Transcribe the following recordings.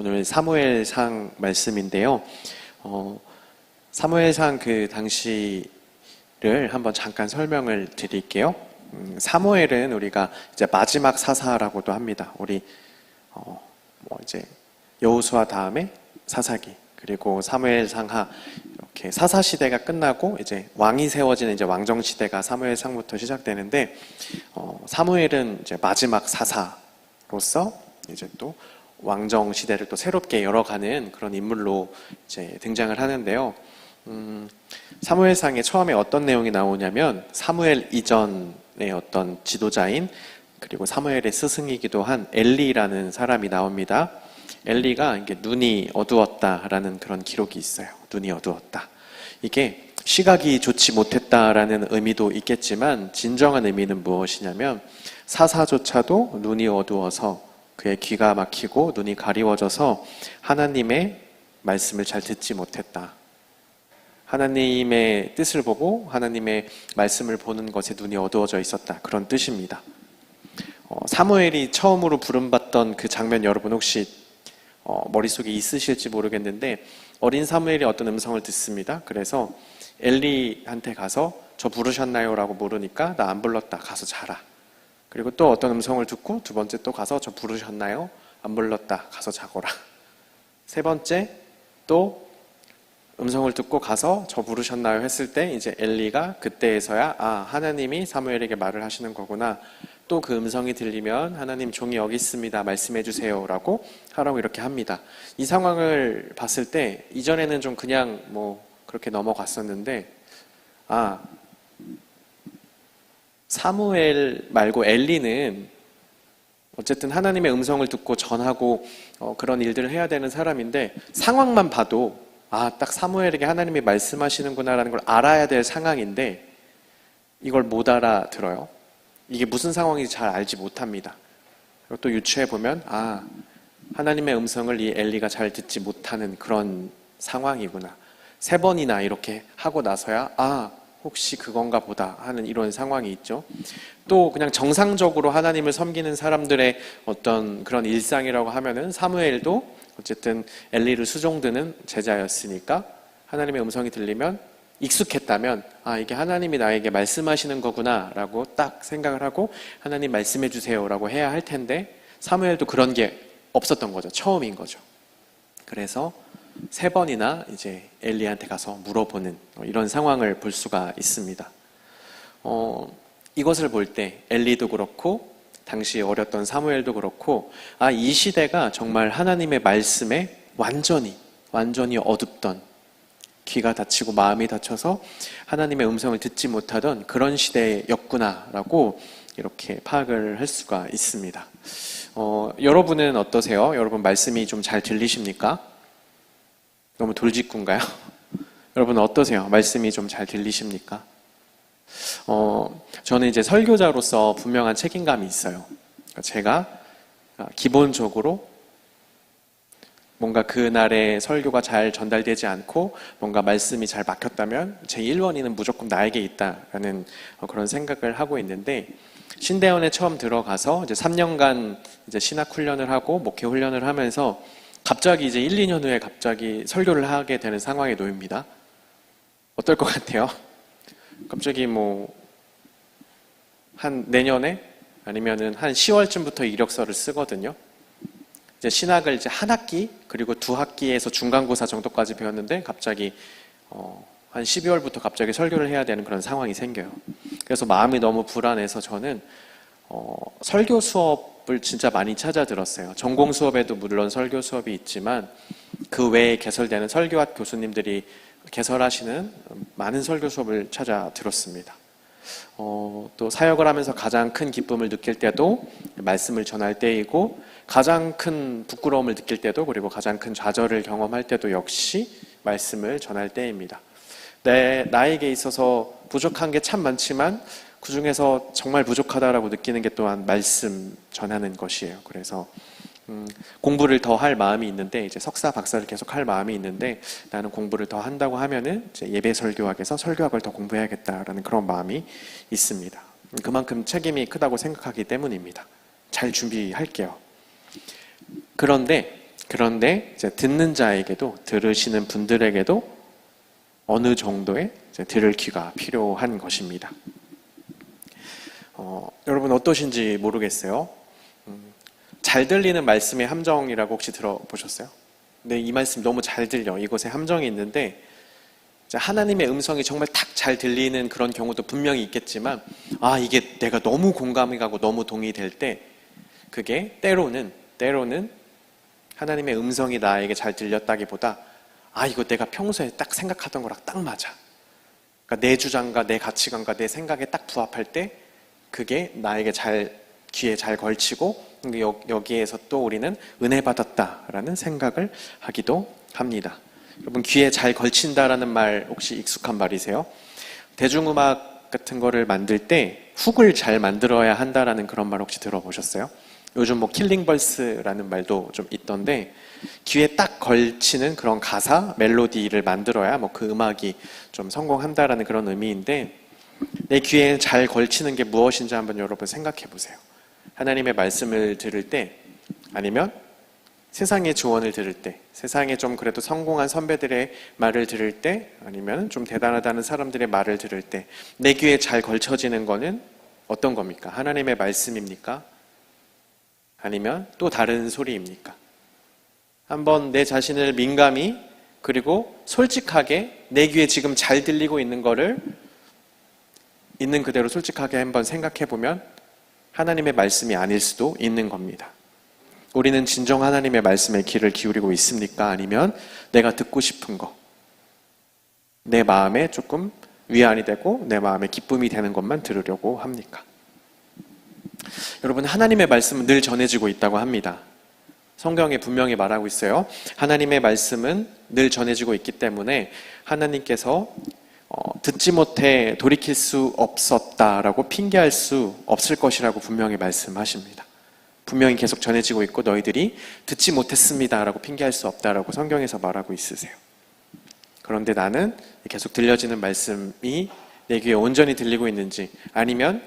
오늘 사무엘상 말씀인데요. 사무엘상 그 당시를 한번 잠깐 설명을 드릴게요. 사무엘은 우리가 이제 마지막 사사라고도 합니다. 우리 이제 여호수아 다음에 사사기, 그리고 사무엘상하, 이렇게 사사 시대가 끝나고 이제 왕이 세워지는 이제 왕정 시대가 사무엘상부터 시작되는데, 사무엘은 이제 마지막 사사로서 이제 또 왕정 시대를 또 새롭게 열어가는 그런 인물로 이제 등장을 하는데요. 사무엘상에 처음에 어떤 내용이 나오냐면, 사무엘 이전의 어떤 지도자인, 그리고 사무엘의 스승이기도 한 엘리라는 사람이 나옵니다. 엘리가 이게 눈이 어두웠다라는 그런 기록이 있어요. 눈이 어두웠다. 이게 시각이 좋지 못했다라는 의미도 있겠지만, 진정한 의미는 무엇이냐면, 사사조차도 눈이 어두워서 그의 귀가 막히고 눈이 가리워져서 하나님의 말씀을 잘 듣지 못했다. 하나님의 뜻을 보고 하나님의 말씀을 보는 것에 눈이 어두워져 있었다. 그런 뜻입니다. 사무엘이 처음으로 부름받던 그 장면, 여러분 혹시 머릿속에 있으실지 모르겠는데, 어린 사무엘이 어떤 음성을 듣습니다. 그래서 엘리한테 가서 저 부르셨나요? 라고 물으니까 나 안 불렀다. 가서 자라. 그리고 또 어떤 음성을 듣고 두 번째 또 가서 저 부르셨나요? 안 불렀다. 가서 자거라. 세 번째 또 음성을 듣고 가서 저 부르셨나요? 했을 때 이제 엘리가 그때에서야 하나님이 사무엘에게 말을 하시는 거구나. 또 그 음성이 들리면 하나님 종이 여기 있습니다. 말씀해 주세요. 라고 하라고 이렇게 합니다. 이 상황을 봤을 때 이전에는 좀 그냥 그렇게 넘어갔었는데, 사무엘 말고 엘리는 어쨌든 하나님의 음성을 듣고 전하고 그런 일들을 해야 되는 사람인데, 상황만 봐도 딱 사무엘에게 하나님이 말씀하시는구나라는 걸 알아야 될 상황인데 이걸 못 알아들어요. 이게 무슨 상황인지 잘 알지 못합니다. 그리고 또 유추해보면 하나님의 음성을 이 엘리가 잘 듣지 못하는 그런 상황이구나. 3번이나 이렇게 하고 나서야 혹시 그건가 보다 하는 이런 상황이 있죠. 또 그냥 정상적으로 하나님을 섬기는 사람들의 어떤 그런 일상이라고 하면은, 사무엘도 어쨌든 엘리를 수종드는 제자였으니까 하나님의 음성이 들리면 익숙했다면 이게 하나님이 나에게 말씀하시는 거구나 라고 딱 생각을 하고 하나님 말씀해 주세요 라고 해야 할 텐데, 사무엘도 그런 게 없었던 거죠. 처음인 거죠. 그래서 3번이나 이제 엘리한테 가서 물어보는 이런 상황을 볼 수가 있습니다. 이것을 볼 때 엘리도 그렇고 당시 어렸던 사무엘도 그렇고 이 시대가 정말 하나님의 말씀에 완전히 어둡던, 귀가 닫히고 마음이 닫혀서 하나님의 음성을 듣지 못하던 그런 시대였구나라고 이렇게 파악을 할 수가 있습니다. 여러분은 어떠세요? 여러분 말씀이 좀 잘 들리십니까? 너무 돌직구인가요? 여러분 어떠세요? 말씀이 좀 잘 들리십니까? 저는 이제 설교자로서 분명한 책임감이 있어요. 제가 기본적으로 뭔가 그날의 설교가 잘 전달되지 않고 뭔가 말씀이 잘 막혔다면 제 1원인은 무조건 나에게 있다라는 그런 생각을 하고 있는데, 신대원에 처음 들어가서 이제 3년간 이제 신학 훈련을 하고 목회 훈련을 하면서 갑자기 이제 1, 2년 후에 갑자기 설교를 하게 되는 상황에 놓입니다. 어떨 것 같아요? 갑자기 한 내년에 아니면은 한 10월쯤부터 이력서를 쓰거든요. 이제 신학을 이제 한 학기 그리고 2학기에서 중간고사 정도까지 배웠는데 갑자기 한 12월부터 갑자기 설교를 해야 되는 그런 상황이 생겨요. 그래서 마음이 너무 불안해서 저는 설교 수업을 진짜 많이 찾아 들었어요. 전공 수업에도 물론 설교 수업이 있지만 그 외에 개설되는 설교학 교수님들이 개설하시는 많은 설교 수업을 찾아 들었습니다. 또 사역을 하면서 가장 큰 기쁨을 느낄 때도 말씀을 전할 때이고, 가장 큰 부끄러움을 느낄 때도, 그리고 가장 큰 좌절을 경험할 때도 역시 말씀을 전할 때입니다. 나에게 있어서 부족한 게 참 많지만 그 중에서 정말 부족하다라고 느끼는 게 또한 말씀 전하는 것이에요. 그래서 공부를 더 할 마음이 있는데, 이제 석사 박사를 계속 할 마음이 있는데, 나는 공부를 더 한다고 하면은 이제 예배 설교학에서 설교학을 더 공부해야겠다라는 그런 마음이 있습니다. 그만큼 책임이 크다고 생각하기 때문입니다. 잘 준비할게요. 그런데 그런데 이제 듣는 자에게도, 들으시는 분들에게도 어느 정도의 이제 들을 귀가 필요한 것입니다. 여러분 어떠신지 모르겠어요. 잘 들리는 말씀의 함정이라고 혹시 들어보셨어요? 네, 이 말씀 너무 잘 들려. 이것에 함정이 있는데, 하나님의 음성이 정말 딱 잘 들리는 그런 경우도 분명히 있겠지만, 이게 내가 너무 공감이 가고 너무 동의될 때, 그게 때로는 하나님의 음성이 나에게 잘 들렸다기보다, 이거 내가 평소에 딱 생각하던 거랑 딱 맞아. 그러니까 내 주장과 내 가치관과 내 생각에 딱 부합할 때, 그게 나에게 귀에 잘 걸치고, 여기에서 또 우리는 은혜 받았다라는 생각을 하기도 합니다. 여러분, 귀에 잘 걸친다라는 말 혹시 익숙한 말이세요? 대중음악 같은 거를 만들 때 훅을 잘 만들어야 한다라는 그런 말 혹시 들어보셨어요? 요즘 킬링벌스라는 말도 좀 있던데, 귀에 딱 걸치는 그런 가사, 멜로디를 만들어야 그 음악이 좀 성공한다라는 그런 의미인데, 내 귀에 잘 걸치는 게 무엇인지 한번 여러분 생각해 보세요. 하나님의 말씀을 들을 때, 아니면 세상의 조언을 들을 때, 세상에 좀 그래도 성공한 선배들의 말을 들을 때, 아니면 좀 대단하다는 사람들의 말을 들을 때, 내 귀에 잘 걸쳐지는 거는 어떤 겁니까? 하나님의 말씀입니까? 아니면 또 다른 소리입니까? 한번 내 자신을 민감히, 그리고 솔직하게 내 귀에 지금 잘 들리고 있는 거를 있는 그대로 솔직하게 한번 생각해 보면 하나님의 말씀이 아닐 수도 있는 겁니다. 우리는 진정 하나님의 말씀에 귀를 기울이고 있습니까? 아니면 내가 듣고 싶은 거, 내 마음에 조금 위안이 되고 내 마음에 기쁨이 되는 것만 들으려고 합니까? 여러분, 하나님의 말씀은 늘 전해지고 있다고 합니다. 성경에 분명히 말하고 있어요. 하나님의 말씀은 늘 전해지고 있기 때문에 하나님께서 듣지 못해 돌이킬 수 없었다라고 핑계할 수 없을 것이라고 분명히 말씀하십니다. 분명히 계속 전해지고 있고 너희들이 듣지 못했습니다라고 핑계할 수 없다라고 성경에서 말하고 있으세요. 그런데 나는 계속 들려지는 말씀이 내 귀에 온전히 들리고 있는지, 아니면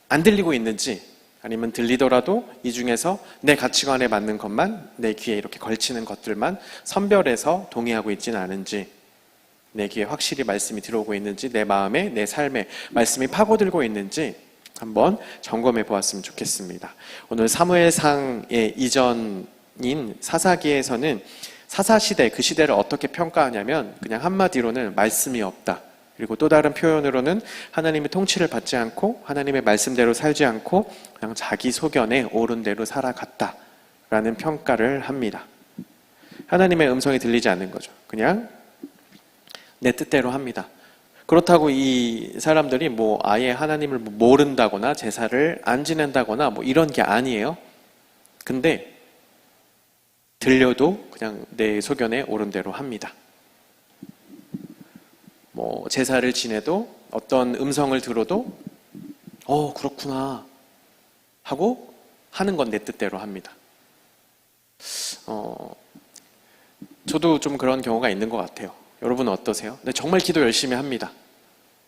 안 들리고 있는지, 아니면 들리더라도 이 중에서 내 가치관에 맞는 것만, 내 귀에 이렇게 걸치는 것들만 선별해서 동의하고 있지는 않은지, 내 귀에 확실히 말씀이 들어오고 있는지, 내 마음에, 내 삶에 말씀이 파고들고 있는지 한번 점검해 보았으면 좋겠습니다. 오늘 사무엘상의 이전인 사사기에서는 사사시대, 그 시대를 어떻게 평가하냐면 그냥 한마디로는 말씀이 없다. 그리고 또 다른 표현으로는 하나님의 통치를 받지 않고 하나님의 말씀대로 살지 않고 그냥 자기 소견에 옳은 대로 살아갔다라는 평가를 합니다. 하나님의 음성이 들리지 않는 거죠. 그냥 내 뜻대로 합니다. 그렇다고 이 사람들이 아예 하나님을 모른다거나 제사를 안 지낸다거나 이런 게 아니에요. 근데 들려도 그냥 내 소견에 옳은 대로 합니다. 제사를 지내도 어떤 음성을 들어도 그렇구나 하고 하는 건 내 뜻대로 합니다. 저도 좀 그런 경우가 있는 것 같아요. 여러분은 어떠세요? 네, 정말 기도 열심히 합니다.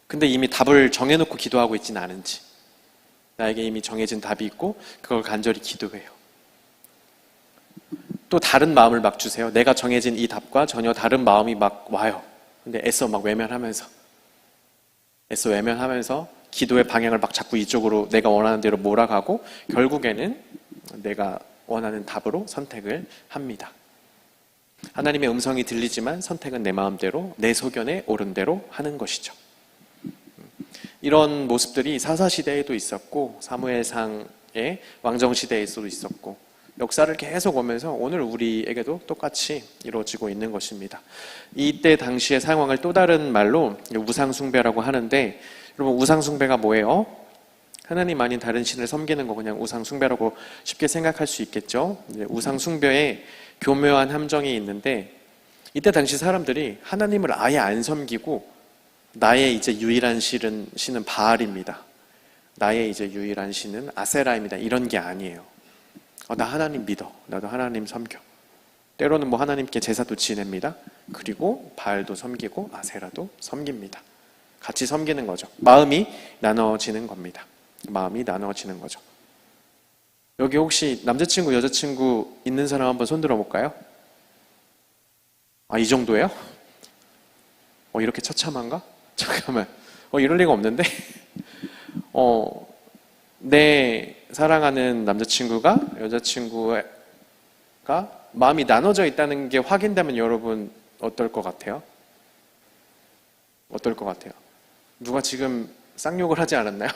근데 이미 답을 정해놓고 기도하고 있지는 않은지, 나에게 이미 정해진 답이 있고 그걸 간절히 기도해요. 또 다른 마음을 막 주세요. 내가 정해진 이 답과 전혀 다른 마음이 막 와요. 근데 애써 외면하면서 기도의 방향을 막 자꾸 이쪽으로 내가 원하는 대로 몰아가고 결국에는 내가 원하는 답으로 선택을 합니다. 하나님의 음성이 들리지만 선택은 내 마음대로, 내 소견에 옳은 대로 하는 것이죠. 이런 모습들이 사사시대에도 있었고 사무엘상의 왕정시대에서도 있었고 역사를 계속 오면서 오늘 우리에게도 똑같이 이루어지고 있는 것입니다. 이때 당시의 상황을 또 다른 말로 우상숭배라고 하는데, 여러분 우상숭배가 뭐예요? 하나님 아닌 다른 신을 섬기는 거 그냥 우상숭배라고 쉽게 생각할 수 있겠죠. 우상숭배에 교묘한 함정이 있는데, 이때 당시 사람들이 하나님을 아예 안 섬기고 나의 이제 유일한 신은 바알입니다. 나의 이제 유일한 신은 아세라입니다. 이런 게 아니에요. 나 하나님 믿어. 나도 하나님 섬겨. 때로는 하나님께 제사도 지냅니다. 그리고 바알도 섬기고 아세라도 섬깁니다. 같이 섬기는 거죠. 마음이 나눠지는 겁니다. 마음이 나눠지는 거죠. 여기 혹시 남자친구, 여자친구 있는 사람 한번 손 들어볼까요? 아, 이 정도예요? 이렇게 처참한가? 잠깐만. 이럴 리가 없는데? 내 사랑하는 남자친구가, 여자친구가 마음이 나눠져 있다는 게 확인되면 여러분 어떨 것 같아요? 어떨 것 같아요? 누가 지금 쌍욕을 하지 않았나요?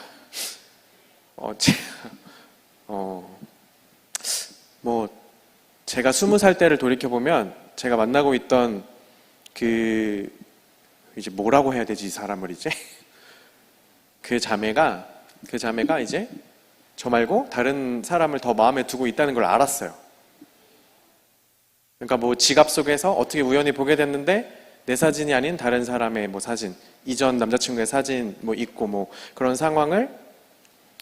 뭐, 제가 20살 때를 돌이켜보면 제가 만나고 있던 이제 뭐라고 해야 되지, 이 사람을 이제? 그 자매가 이제 저 말고 다른 사람을 더 마음에 두고 있다는 걸 알았어요. 그러니까 뭐 지갑 속에서 어떻게 우연히 보게 됐는데 내 사진이 아닌 다른 사람의 뭐 사진, 이전 남자친구의 사진 뭐 있고 뭐 그런 상황을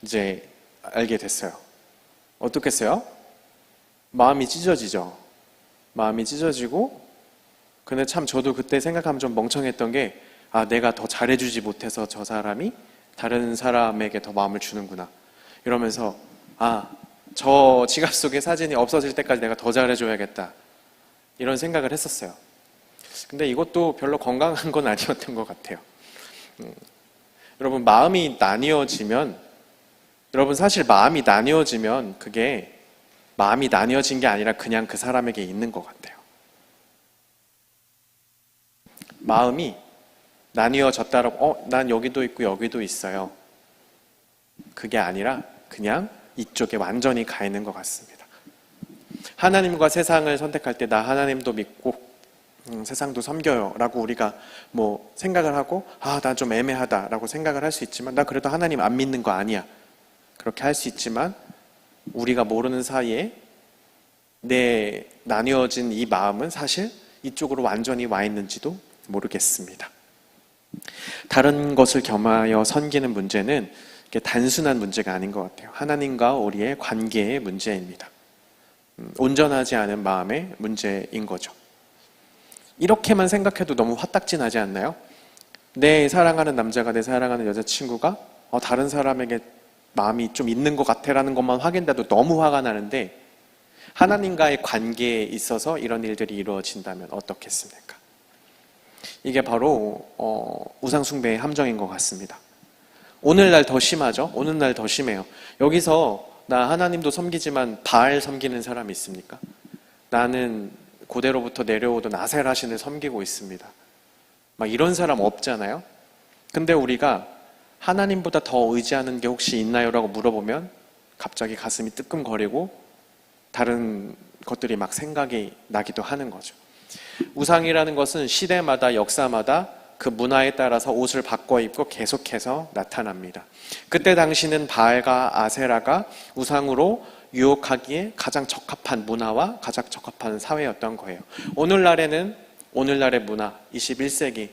이제 알게 됐어요. 어떻겠어요? 마음이 찢어지죠. 마음이 찢어지고, 근데 참 저도 그때 생각하면 좀 멍청했던 게, 내가 더 잘해주지 못해서 저 사람이 다른 사람에게 더 마음을 주는구나. 이러면서, 저 지갑 속의 사진이 없어질 때까지 내가 더 잘해줘야겠다. 이런 생각을 했었어요. 근데 이것도 별로 건강한 건 아니었던 것 같아요. 여러분, 사실 마음이 나뉘어지면 그게 마음이 나뉘어진 게 아니라 그냥 그 사람에게 있는 것 같아요. 마음이 나뉘어졌다라고, 난 여기도 있고 여기도 있어요. 그게 아니라 그냥 이쪽에 완전히 가 있는 것 같습니다. 하나님과 세상을 선택할 때 나 하나님도 믿고 세상도 섬겨요 라고 우리가 뭐 생각을 하고, 난 좀 애매하다 라고 생각을 할 수 있지만, 나 그래도 하나님 안 믿는 거 아니야, 그렇게 할 수 있지만, 우리가 모르는 사이에 내 나뉘어진 이 마음은 사실 이쪽으로 완전히 와 있는지도 모르겠습니다. 다른 것을 겸하여 섬기는 문제는 단순한 문제가 아닌 것 같아요. 하나님과 우리의 관계의 문제입니다. 온전하지 않은 마음의 문제인 거죠. 이렇게만 생각해도 너무 화딱지나지 않나요? 내 사랑하는 남자가, 내 사랑하는 여자친구가 다른 사람에게 마음이 좀 있는 것 같아라는 것만 확인돼도 너무 화가 나는데, 하나님과의 관계에 있어서 이런 일들이 이루어진다면 어떻겠습니까? 이게 바로 우상 숭배의 함정인 것 같습니다. 오늘날 더 심하죠? 오늘날 더 심해요. 여기서 나 하나님도 섬기지만 바알 섬기는 사람이 있습니까? 나는 고대로부터 내려오던 아세라 신을 섬기고 있습니다. 막 이런 사람 없잖아요? 근데 우리가 하나님보다 더 의지하는 게 혹시 있나요? 라고 물어보면 갑자기 가슴이 뜨끔거리고 다른 것들이 막 생각이 나기도 하는 거죠. 우상이라는 것은 시대마다 역사마다 그 문화에 따라서 옷을 바꿔 입고 계속해서 나타납니다. 그때 당시는 바알과 아세라가 우상으로 유혹하기에 가장 적합한 문화와 가장 적합한 사회였던 거예요. 오늘날의 문화, 21세기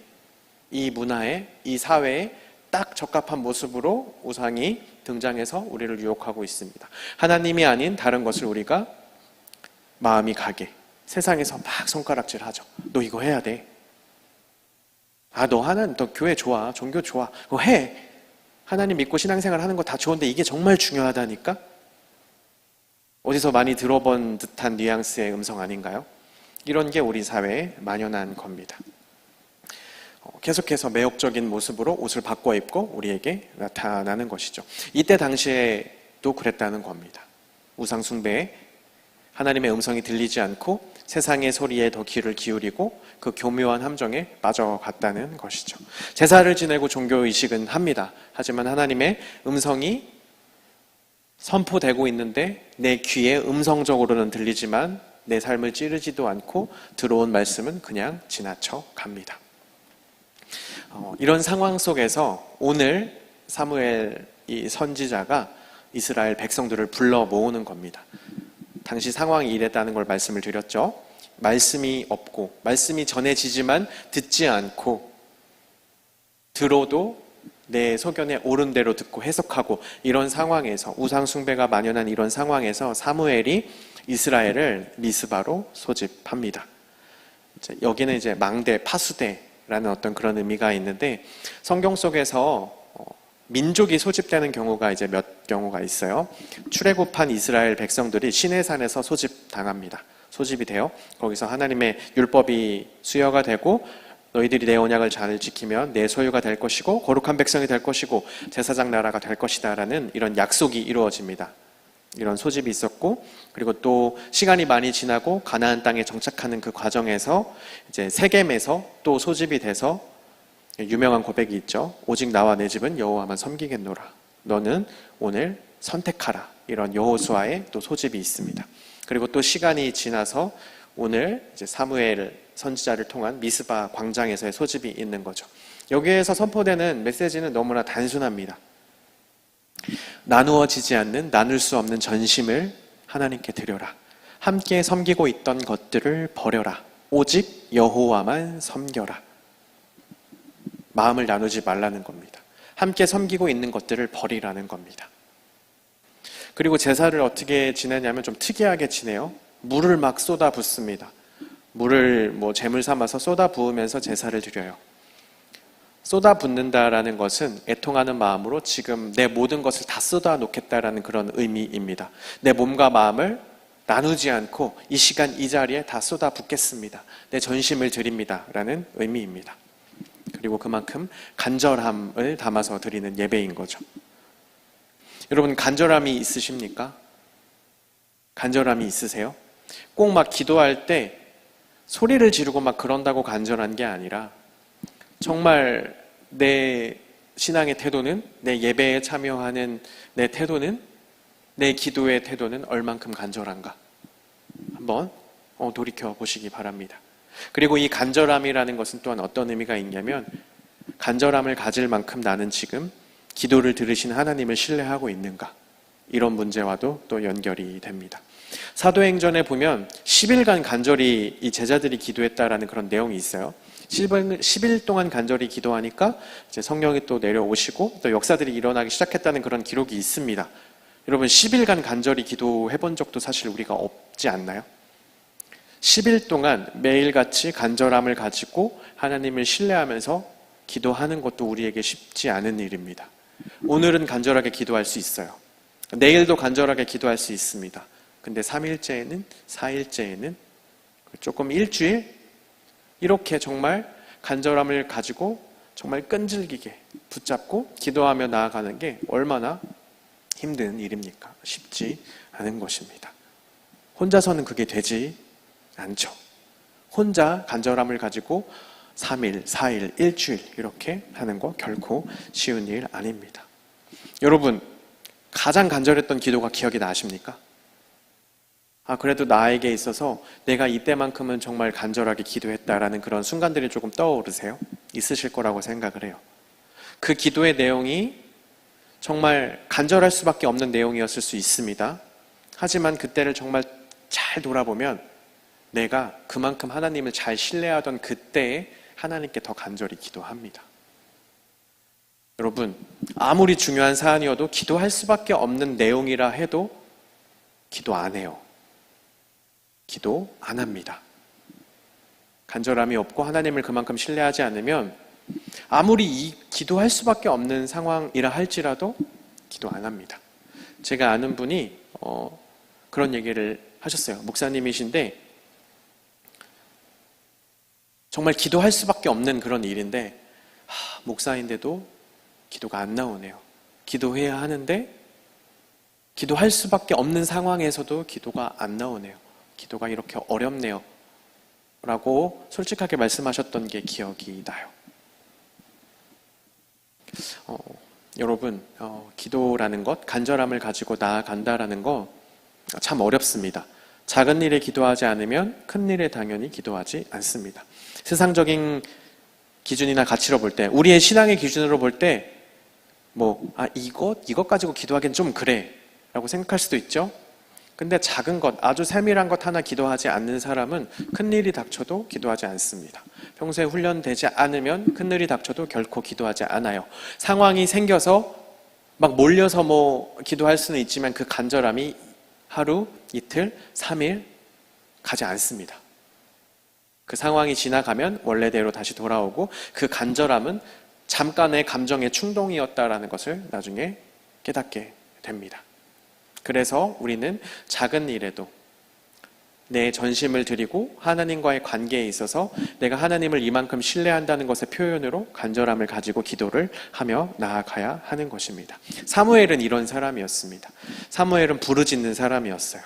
이 문화에, 이 사회에 딱 적합한 모습으로 우상이 등장해서 우리를 유혹하고 있습니다. 하나님이 아닌 다른 것을 우리가 마음이 가게 세상에서 막 손가락질 하죠. 너 이거 해야 돼. 너 교회 좋아. 종교 좋아. 그거 해. 하나님 믿고 신앙생활 하는 거 다 좋은데 이게 정말 중요하다니까? 어디서 많이 들어본 듯한 뉘앙스의 음성 아닌가요? 이런 게 우리 사회에 만연한 겁니다. 계속해서 매혹적인 모습으로 옷을 바꿔 입고 우리에게 나타나는 것이죠. 이때 당시에도 그랬다는 겁니다. 우상 숭배에 하나님의 음성이 들리지 않고 세상의 소리에 더 귀를 기울이고 그 교묘한 함정에 빠져갔다는 것이죠. 제사를 지내고 종교의식은 합니다. 하지만 하나님의 음성이 선포되고 있는데 내 귀에 음성적으로는 들리지만 내 삶을 찌르지도 않고 들어온 말씀은 그냥 지나쳐 갑니다. 이런 상황 속에서 오늘 사무엘 이 선지자가 이스라엘 백성들을 불러 모으는 겁니다. 당시 상황이 이랬다는 걸 말씀을 드렸죠. 말씀이 없고 말씀이 전해지지만 듣지 않고 들어도 내 소견에 옳은 대로 듣고 해석하고 이런 상황에서 우상 숭배가 만연한 이런 상황에서 사무엘이 이스라엘을 미스바로 소집합니다. 여기는 이제 망대, 파수대라는 어떤 그런 의미가 있는데 성경 속에서 민족이 소집되는 경우가 이제 몇 경우가 있어요. 출애굽한 이스라엘 백성들이 시내산에서 소집당합니다. 소집이 돼요. 거기서 하나님의 율법이 수여가 되고 너희들이 내 언약을 잘 지키면 내 소유가 될 것이고 거룩한 백성이 될 것이고 제사장 나라가 될 것이다 라는 이런 약속이 이루어집니다. 이런 소집이 있었고, 그리고 또 시간이 많이 지나고 가나안 땅에 정착하는 그 과정에서 이제 세겜에서 또 소집이 돼서 유명한 고백이 있죠. 오직 나와 내 집은 여호와만 섬기겠노라. 너는 오늘 선택하라. 이런 여호수아의 또 소집이 있습니다. 그리고 또 시간이 지나서 오늘 이제 사무엘 선지자를 통한 미스바 광장에서의 소집이 있는 거죠. 여기에서 선포되는 메시지는 너무나 단순합니다. 나누어지지 않는, 나눌 수 없는 전심을 하나님께 드려라. 함께 섬기고 있던 것들을 버려라. 오직 여호와만 섬겨라. 마음을 나누지 말라는 겁니다. 함께 섬기고 있는 것들을 버리라는 겁니다. 그리고 제사를 어떻게 지내냐면 좀 특이하게 지내요. 물을 막 쏟아 붓습니다. 물을 제물 삼아서 쏟아 부으면서 제사를 드려요. 쏟아 붓는다라는 것은 애통하는 마음으로 지금 내 모든 것을 다 쏟아 놓겠다라는 그런 의미입니다. 내 몸과 마음을 나누지 않고 이 시간 이 자리에 다 쏟아 붓겠습니다. 내 전심을 드립니다 라는 의미입니다. 그리고 그만큼 간절함을 담아서 드리는 예배인 거죠. 여러분, 간절함이 있으십니까? 간절함이 있으세요? 꼭 막 기도할 때 소리를 지르고 막 그런다고 간절한 게 아니라 정말 내 신앙의 태도는, 내 예배에 참여하는 내 태도는, 내 기도의 태도는 얼만큼 간절한가 한번 돌이켜 보시기 바랍니다. 그리고 이 간절함이라는 것은 또한 어떤 의미가 있냐면, 간절함을 가질 만큼 나는 지금 기도를 들으신 하나님을 신뢰하고 있는가, 이런 문제와도 또 연결이 됩니다. 사도행전에 보면 10일간 간절히 이 제자들이 기도했다라는 그런 내용이 있어요. 10일 동안 간절히 기도하니까 이제 성령이 또 내려오시고 또 역사들이 일어나기 시작했다는 그런 기록이 있습니다. 여러분, 10일간 간절히 기도해 본 적도 사실 우리가 없지 않나요? 10일 동안 매일같이 간절함을 가지고 하나님을 신뢰하면서 기도하는 것도 우리에게 쉽지 않은 일입니다. 오늘은 간절하게 기도할 수 있어요. 내일도 간절하게 기도할 수 있습니다. 근데 3일째에는, 4일째에는, 조금 일주일, 이렇게 정말 간절함을 가지고 정말 끈질기게 붙잡고 기도하며 나아가는 게 얼마나 힘든 일입니까? 쉽지 않은 것입니다. 혼자서는 그게 되지 않죠. 혼자 간절함을 가지고 3일, 4일, 일주일 이렇게 하는 거 결코 쉬운 일 아닙니다. 여러분, 가장 간절했던 기도가 기억이 나십니까? 그래도 나에게 있어서 내가 이때만큼은 정말 간절하게 기도했다라는 그런 순간들이 조금 떠오르세요? 있으실 거라고 생각을 해요. 그 기도의 내용이 정말 간절할 수밖에 없는 내용이었을 수 있습니다. 하지만 그때를 정말 잘 돌아보면 내가 그만큼 하나님을 잘 신뢰하던 그때에 하나님께 더 간절히 기도합니다. 여러분, 아무리 중요한 사안이어도 기도할 수밖에 없는 내용이라 해도 기도 안 해요. 기도 안 합니다. 간절함이 없고 하나님을 그만큼 신뢰하지 않으면 아무리 기도할 수밖에 없는 상황이라 할지라도 기도 안 합니다. 제가 아는 분이 그런 얘기를 하셨어요. 목사님이신데 정말 기도할 수밖에 없는 그런 일인데 목사인데도 기도가 안 나오네요. 기도해야 하는데 기도할 수밖에 없는 상황에서도 기도가 안 나오네요. 기도가 이렇게 어렵네요 라고 솔직하게 말씀하셨던 게 기억이 나요. 여러분, 기도라는 것, 간절함을 가지고 나아간다라는 거 참 어렵습니다. 작은 일에 기도하지 않으면 큰 일에 당연히 기도하지 않습니다. 세상적인 기준이나 가치로 볼 때, 우리의 신앙의 기준으로 볼 때 이것 가지고 기도하기엔 좀 그래 라고 생각할 수도 있죠. 근데 작은 것, 아주 세밀한 것 하나 기도하지 않는 사람은 큰일이 닥쳐도 기도하지 않습니다. 평소에 훈련되지 않으면 큰일이 닥쳐도 결코 기도하지 않아요. 상황이 생겨서 막 몰려서 기도할 수는 있지만 그 간절함이 하루, 이틀, 3일 가지 않습니다. 그 상황이 지나가면 원래대로 다시 돌아오고 그 간절함은 잠깐의 감정의 충동이었다라는 것을 나중에 깨닫게 됩니다. 그래서 우리는 작은 일에도 내 전심을 드리고 하나님과의 관계에 있어서 내가 하나님을 이만큼 신뢰한다는 것의 표현으로 간절함을 가지고 기도를 하며 나아가야 하는 것입니다. 사무엘은 이런 사람이었습니다. 사무엘은 부르짖는 사람이었어요.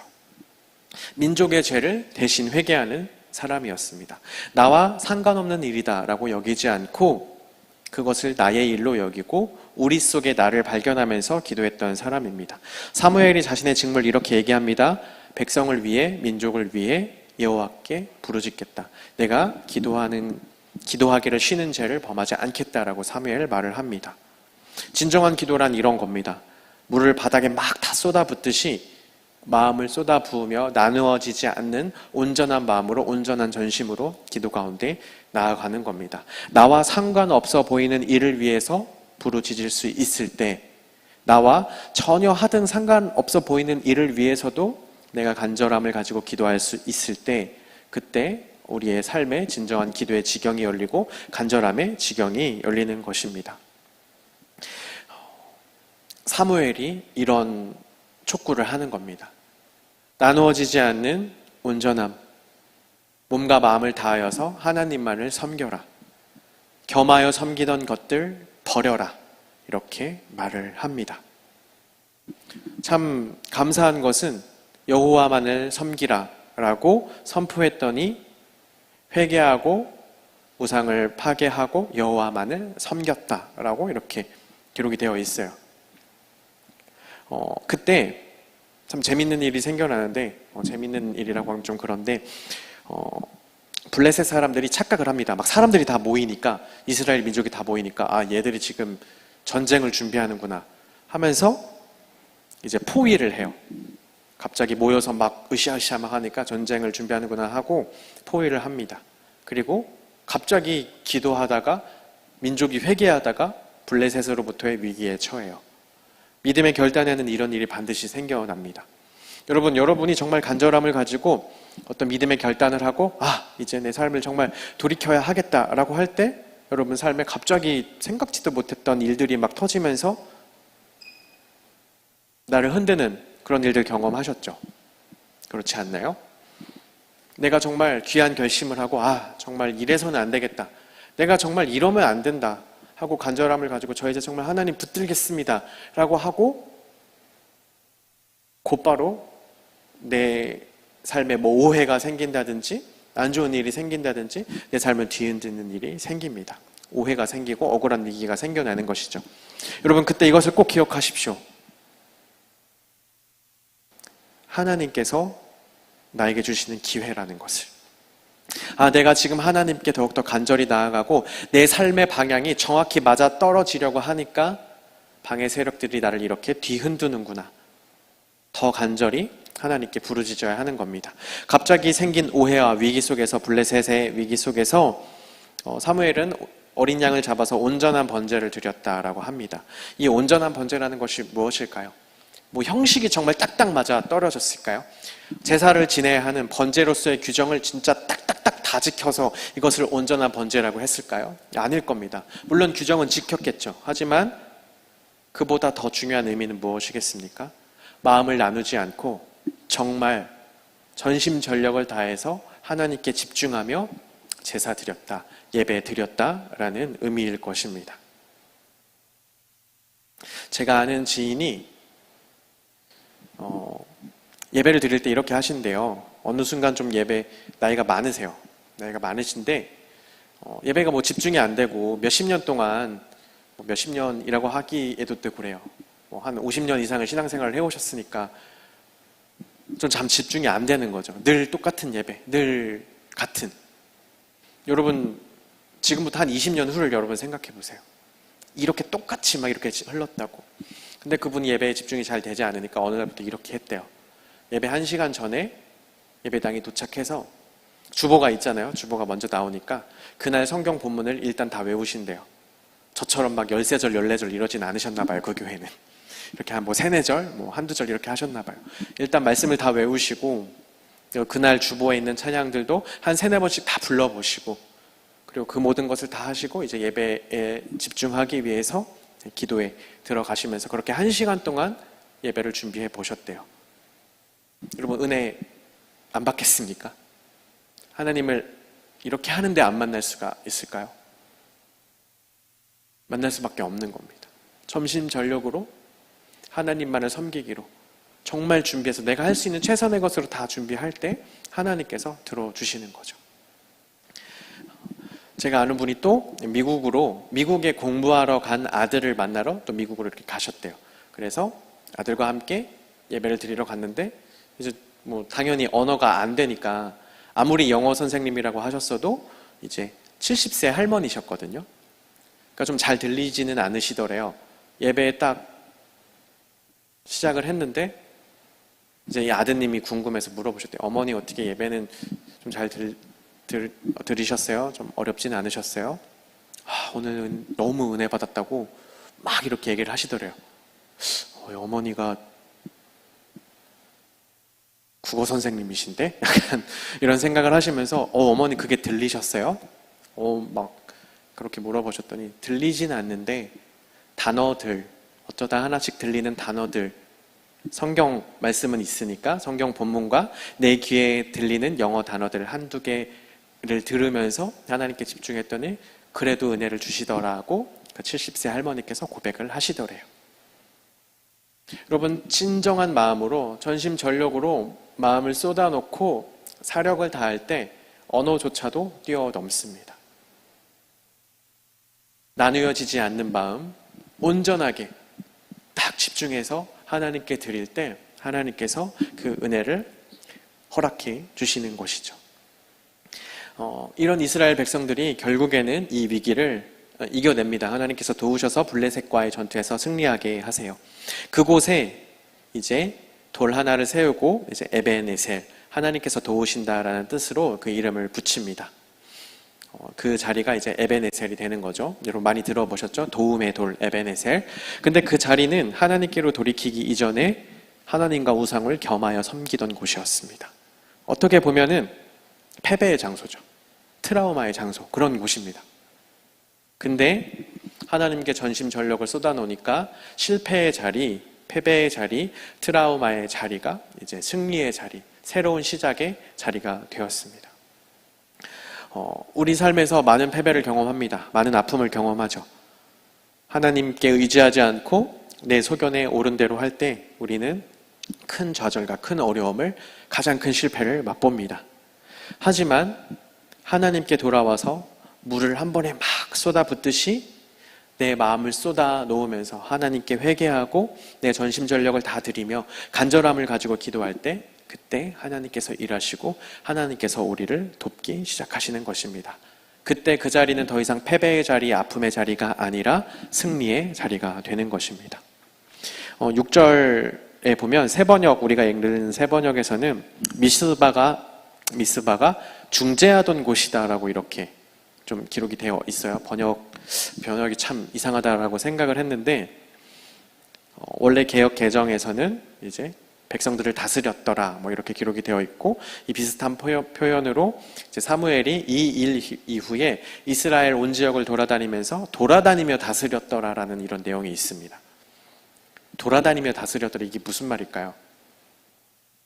민족의 죄를 대신 회개하는 사람이었습니다. 나와 상관없는 일이다라고 여기지 않고 그것을 나의 일로 여기고 우리 속에 나를 발견하면서 기도했던 사람입니다. 사무엘이 자신의 직무를 이렇게 얘기합니다. 백성을 위해 민족을 위해 여호와께 부르짖겠다. 내가 기도하기를 쉬는 죄를 범하지 않겠다라고 사무엘 말을 합니다. 진정한 기도란 이런 겁니다. 물을 바닥에 막 다 쏟아붓듯이 마음을 쏟아부으며 나누어지지 않는 온전한 마음으로 온전한 전심으로 기도 가운데 나아가는 겁니다. 나와 상관없어 보이는 일을 위해서 부르짖을 수 있을 때, 나와 전혀 하등 상관없어 보이는 일을 위해서도 내가 간절함을 가지고 기도할 수 있을 때, 그때 우리의 삶에 진정한 기도의 지경이 열리고 간절함의 지경이 열리는 것입니다. 사무엘이 이런 촉구를 하는 겁니다. 나누어지지 않는 온전함, 몸과 마음을 다하여서 하나님만을 섬겨라. 겸하여 섬기던 것들 버려라. 이렇게 말을 합니다. 참 감사한 것은 여호와만을 섬기라 라고 선포했더니 회개하고 우상을 파괴하고 여호와만을 섬겼다라고 이렇게 기록이 되어 있어요. 그때 참 재밌는 일이 생겨나는데, 재밌는 일이라고 하면 좀 그런데, 블레셋 사람들이 착각을 합니다. 막 사람들이 다 모이니까, 이스라엘 민족이 다 모이니까, 아, 얘들이 지금 전쟁을 준비하는구나 하면서 이제 포위를 해요. 갑자기 모여서 막 으쌰으쌰 막 하니까 전쟁을 준비하는구나 하고 포위를 합니다. 그리고 갑자기 기도하다가 민족이 회개하다가 블레셋으로부터의 위기에 처해요. 믿음의 결단에는 이런 일이 반드시 생겨납니다. 여러분이 정말 간절함을 가지고 어떤 믿음의 결단을 하고 이제 내 삶을 정말 돌이켜야 하겠다라고 할 때 여러분 삶에 갑자기 생각지도 못했던 일들이 막 터지면서 나를 흔드는 그런 일들 경험하셨죠? 그렇지 않나요? 내가 정말 귀한 결심을 하고 정말 이래서는 안 되겠다. 내가 정말 이러면 안 된다. 하고 간절함을 가지고 저 이제 정말 하나님 붙들겠습니다 라고 하고 곧바로 내 삶에 뭐 오해가 생긴다든지 안 좋은 일이 생긴다든지 내 삶을 뒤흔드는 일이 생깁니다. 오해가 생기고 억울한 위기가 생겨나는 것이죠. 여러분 그때 이것을 꼭 기억하십시오. 하나님께서 나에게 주시는 기회라는 것을. 내가 지금 하나님께 더욱더 간절히 나아가고 내 삶의 방향이 정확히 맞아 떨어지려고 하니까 방해 세력들이 나를 이렇게 뒤흔드는구나. 더 간절히 하나님께 부르짖어야 하는 겁니다. 갑자기 생긴 오해와 위기 속에서, 블레셋의 위기 속에서 사무엘은 어린 양을 잡아서 온전한 번제를 드렸다라고 합니다. 이 온전한 번제라는 것이 무엇일까요? 형식이 정말 딱딱 맞아 떨어졌을까요? 제사를 지내야 하는 번제로서의 규정을 진짜 딱딱딱 다 지켜서 이것을 온전한 번제라고 했을까요? 아닐 겁니다. 물론 규정은 지켰겠죠. 하지만 그보다 더 중요한 의미는 무엇이겠습니까? 마음을 나누지 않고 정말 전심전력을 다해서 하나님께 집중하며 제사 드렸다, 예배 드렸다라는 의미일 것입니다. 제가 아는 지인이 예배를 드릴 때 이렇게 하신대요. 어느 순간 좀 나이가 많으세요. 나이가 많으신데 예배가 집중이 안 되고 몇십 년 동안 몇십 년이라고 하기에도 또 그래요. 한 50년 이상을 신앙생활을 해오셨으니까 좀 참 집중이 안 되는 거죠. 늘 똑같은 예배, 늘 같은. 여러분 지금부터 한 20년 후를 여러분 생각해 보세요. 이렇게 똑같이 막 이렇게 흘렀다고. 근데 그분이 예배에 집중이 잘 되지 않으니까 어느 날부터 이렇게 했대요. 예배 1시간 전에 예배당에 도착해서 주보가 있잖아요. 주보가 먼저 나오니까 그날 성경 본문을 일단 다 외우신대요. 저처럼 막 13절, 14절 이러진 않으셨나 봐요. 그 교회는. 이렇게 한 3-4절, 한두 절 이렇게 하셨나 봐요. 일단 말씀을 다 외우시고 그날 주보에 있는 찬양들도 한 3-4번씩 다 불러보시고 그리고 그 모든 것을 다 하시고 이제 예배에 집중하기 위해서 기도에 들어가시면서 그렇게 1시간 동안 예배를 준비해 보셨대요. 여러분, 은혜 안 받겠습니까? 하나님을 이렇게 하는데 안 만날 수가 있을까요? 만날 수밖에 없는 겁니다. 전심전력으로 하나님만을 섬기기로 정말 준비해서 내가 할 수 있는 최선의 것으로 다 준비할 때 하나님께서 들어주시는 거죠. 제가 아는 분이 또 미국에 공부하러 간 아들을 만나러 또 미국으로 이렇게 가셨대요. 그래서 아들과 함께 예배를 드리러 갔는데 이제 뭐 당연히 언어가 안 되니까 아무리 영어 선생님이라고 하셨어도 이제 70세 할머니셨거든요. 그러니까 좀 잘 들리지는 않으시더래요. 예배에 딱 시작을 했는데 이제 이 아드님이 궁금해서 물어보셨대요. 어머니 어떻게 예배는 좀 잘 들으셨어요? 좀 어렵지는 않으셨어요? 오늘은 너무 은혜 받았다고 막 이렇게 얘기를 하시더래요. 어머니가 국어 선생님이신데? 약간 이런 생각을 하시면서 어머니 그게 들리셨어요? 막 그렇게 물어보셨더니 들리진 않는데 단어들, 어쩌다 하나씩 들리는 단어들, 성경 말씀은 있으니까 성경 본문과 내 귀에 들리는 영어 단어들 한두 개를 들으면서 하나님께 집중했더니 그래도 은혜를 주시더라고 그 70세 할머니께서 고백을 하시더래요. 여러분, 진정한 마음으로 전심전력으로 마음을 쏟아놓고 사력을 다할 때 언어조차도 뛰어넘습니다. 나누어지지 않는 마음, 온전하게 딱 집중해서 하나님께 드릴 때 하나님께서 그 은혜를 허락해 주시는 것이죠. 이런 이스라엘 백성들이 결국에는 이 위기를 이겨냅니다. 하나님께서 도우셔서 블레셋과의 전투에서 승리하게 하세요. 그곳에 이제 돌 하나를 세우고 이제 에베네셀, 하나님께서 도우신다라는 뜻으로 그 이름을 붙입니다. 그 자리가 이제 에베네셀이 되는 거죠. 여러분 많이 들어보셨죠? 도움의 돌 에베네셀. 근데 그 자리는 하나님께로 돌이키기 이전에 하나님과 우상을 겸하여 섬기던 곳이었습니다. 어떻게 보면은 패배의 장소죠. 트라우마의 장소, 그런 곳입니다. 근데 하나님께 전심전력을 쏟아놓으니까 실패의 자리, 패배의 자리, 트라우마의 자리가 이제 승리의 자리, 새로운 시작의 자리가 되었습니다. 우리 삶에서 많은 패배를 경험합니다. 많은 아픔을 경험하죠. 하나님께 의지하지 않고 내 소견에 옳은 대로 할 때 우리는 큰 좌절과 큰 어려움을, 가장 큰 실패를 맛봅니다. 하지만 하나님께 돌아와서 물을 한 번에 막 쏟아붓듯이 내 마음을 쏟아 놓으면서 하나님께 회개하고 내 전심전력을 다 드리며 간절함을 가지고 기도할 때 그때 하나님께서 일하시고 하나님께서 우리를 돕기 시작하시는 것입니다. 그때 그 자리는 더 이상 패배의 자리, 아픔의 자리가 아니라 승리의 자리가 되는 것입니다. 6절에 보면 세번역, 우리가 읽는 세번역에서는 미스바가 중재하던 곳이다라고 이렇게 좀 기록이 되어 있어요. 번역이 참 이상하다라고 생각을 했는데, 원래 개역 개정에서는 이제 백성들을 다스렸더라 뭐 이렇게 기록이 되어 있고, 이 비슷한 표현으로 이제 사무엘이 이 일 이후에 이스라엘 온 지역을 돌아다니며 다스렸더라라는 이런 내용이 있습니다. 돌아다니며 다스렸더라, 이게 무슨 말일까요?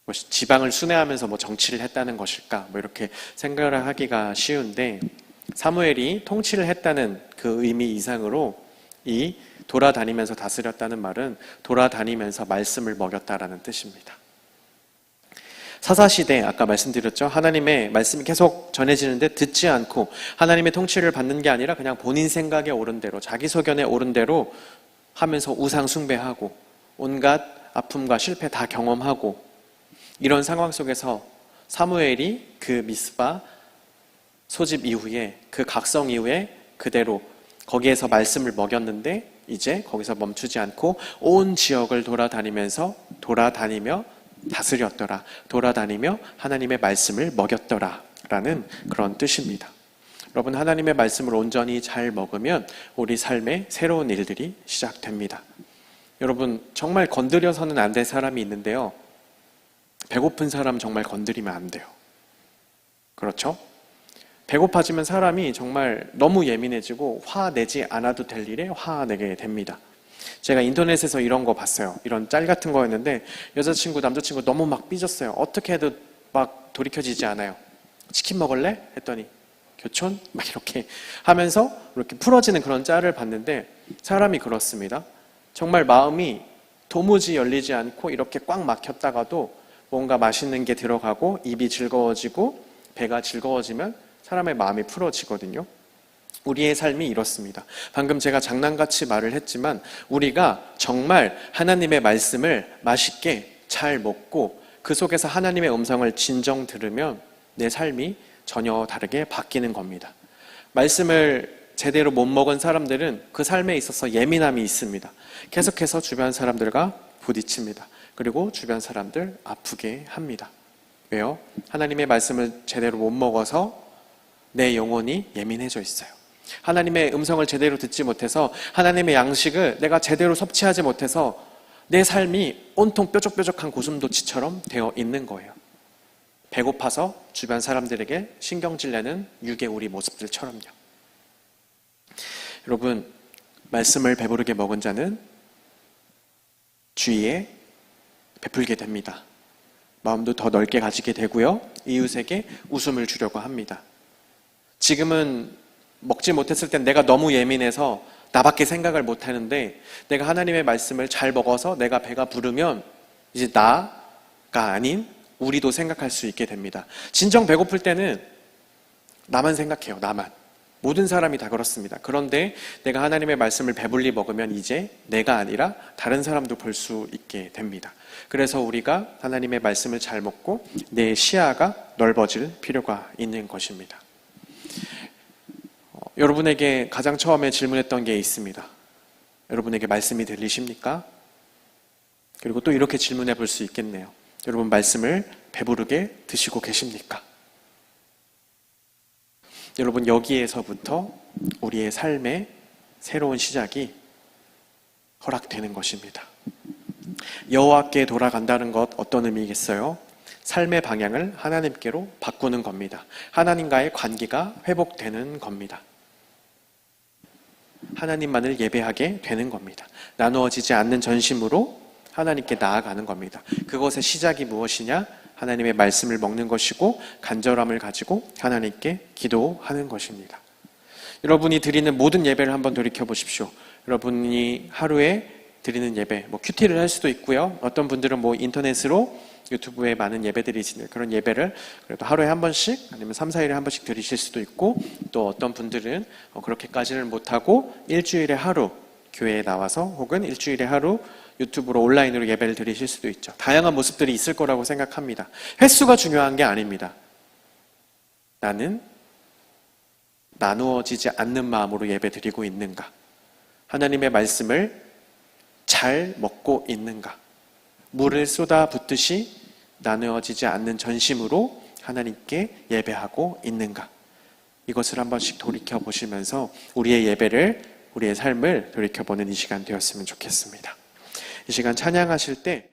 뭐 지방을 순회하면서 뭐 정치를 했다는 것일까? 뭐 이렇게 생각을 하기가 쉬운데, 사무엘이 통치를 했다는 그 의미 이상으로 이 돌아다니면서 다스렸다는 말은 돌아다니면서 말씀을 먹였다라는 뜻입니다. 사사시대, 아까 말씀드렸죠. 하나님의 말씀이 계속 전해지는데 듣지 않고 하나님의 통치를 받는 게 아니라 그냥 본인 생각에 옳은 대로, 자기 소견에 옳은 대로 하면서 우상 숭배하고 온갖 아픔과 실패 다 경험하고, 이런 상황 속에서 사무엘이 그 미스바 소집 이후에, 그 각성 이후에 그대로 거기에서 말씀을 먹였는데, 이제 거기서 멈추지 않고 온 지역을 돌아다니며 다스렸더라, 돌아다니며 하나님의 말씀을 먹였더라 라는 그런 뜻입니다. 여러분, 하나님의 말씀을 온전히 잘 먹으면 우리 삶에 새로운 일들이 시작됩니다. 여러분, 정말 건드려서는 안 될 사람이 있는데요, 배고픈 사람 정말 건드리면 안 돼요. 그렇죠? 배고파지면 사람이 정말 너무 예민해지고 화내지 않아도 될 일에 화내게 됩니다. 제가 인터넷에서 이런 거 봤어요. 이런 짤 같은 거였는데 여자친구, 남자친구 너무 막 삐졌어요. 어떻게 해도 막 돌이켜지지 않아요. 치킨 먹을래? 했더니 교촌? 막 이렇게 하면서 이렇게 풀어지는 그런 짤을 봤는데 사람이 그렇습니다. 정말 마음이 도무지 열리지 않고 이렇게 꽉 막혔다가도 뭔가 맛있는 게 들어가고 입이 즐거워지고 배가 즐거워지면 사람의 마음이 풀어지거든요. 우리의 삶이 이렇습니다. 방금 제가 장난같이 말을 했지만 우리가 정말 하나님의 말씀을 맛있게 잘 먹고 그 속에서 하나님의 음성을 진정 들으면 내 삶이 전혀 다르게 바뀌는 겁니다. 말씀을 제대로 못 먹은 사람들은 그 삶에 있어서 예민함이 있습니다. 계속해서 주변 사람들과 부딪힙니다. 그리고 주변 사람들 아프게 합니다. 왜요? 하나님의 말씀을 제대로 못 먹어서 내 영혼이 예민해져 있어요. 하나님의 음성을 제대로 듣지 못해서 하나님의 양식을 내가 제대로 섭취하지 못해서 내 삶이 온통 뾰족뾰족한 고슴도치처럼 되어 있는 거예요. 배고파서 주변 사람들에게 신경질 내는 육의 우리 모습들처럼요. 여러분, 말씀을 배부르게 먹은 자는 주위에 베풀게 됩니다. 마음도 더 넓게 가지게 되고요. 이웃에게 웃음을 주려고 합니다. 지금은 먹지 못했을 땐 내가 너무 예민해서 나밖에 생각을 못 하는데 내가 하나님의 말씀을 잘 먹어서 내가 배가 부르면 이제 나가 아닌 우리도 생각할 수 있게 됩니다. 진정 배고플 때는 나만 생각해요. 나만. 모든 사람이 다 그렇습니다. 그런데 내가 하나님의 말씀을 배불리 먹으면 이제 내가 아니라 다른 사람도 볼 수 있게 됩니다. 그래서 우리가 하나님의 말씀을 잘 먹고 내 시야가 넓어질 필요가 있는 것입니다. 여러분에게 가장 처음에 질문했던 게 있습니다. 여러분에게 말씀이 들리십니까? 그리고 또 이렇게 질문해 볼 수 있겠네요. 여러분 말씀을 배부르게 드시고 계십니까? 여러분 여기에서부터 우리의 삶의 새로운 시작이 허락되는 것입니다. 여호와께 돌아간다는 것 어떤 의미겠어요? 삶의 방향을 하나님께로 바꾸는 겁니다. 하나님과의 관계가 회복되는 겁니다. 하나님만을 예배하게 되는 겁니다. 나누어지지 않는 전심으로 하나님께 나아가는 겁니다. 그것의 시작이 무엇이냐? 하나님의 말씀을 먹는 것이고 간절함을 가지고 하나님께 기도하는 것입니다. 여러분이 드리는 모든 예배를 한번 돌이켜 보십시오. 여러분이 하루에 드리는 예배, 큐티를 할 수도 있고요. 어떤 분들은 인터넷으로 유튜브에 많은 예배들이 있는데 그런 예배를 그래도 하루에 한 번씩 아니면 3, 4일에 한 번씩 드리실 수도 있고 또 어떤 분들은 그렇게까지는 못하고 일주일에 하루 교회에 나와서 혹은 일주일에 하루 유튜브로 온라인으로 예배를 드리실 수도 있죠. 다양한 모습들이 있을 거라고 생각합니다. 횟수가 중요한 게 아닙니다. 나는 나누어지지 않는 마음으로 예배 드리고 있는가? 하나님의 말씀을 잘 먹고 있는가? 물을 쏟아 붓듯이 나누어지지 않는 전심으로 하나님께 예배하고 있는가? 이것을 한 번씩 돌이켜 보시면서 우리의 예배를, 우리의 삶을 돌이켜보는 이 시간 되었으면 좋겠습니다. 이 시간 찬양하실 때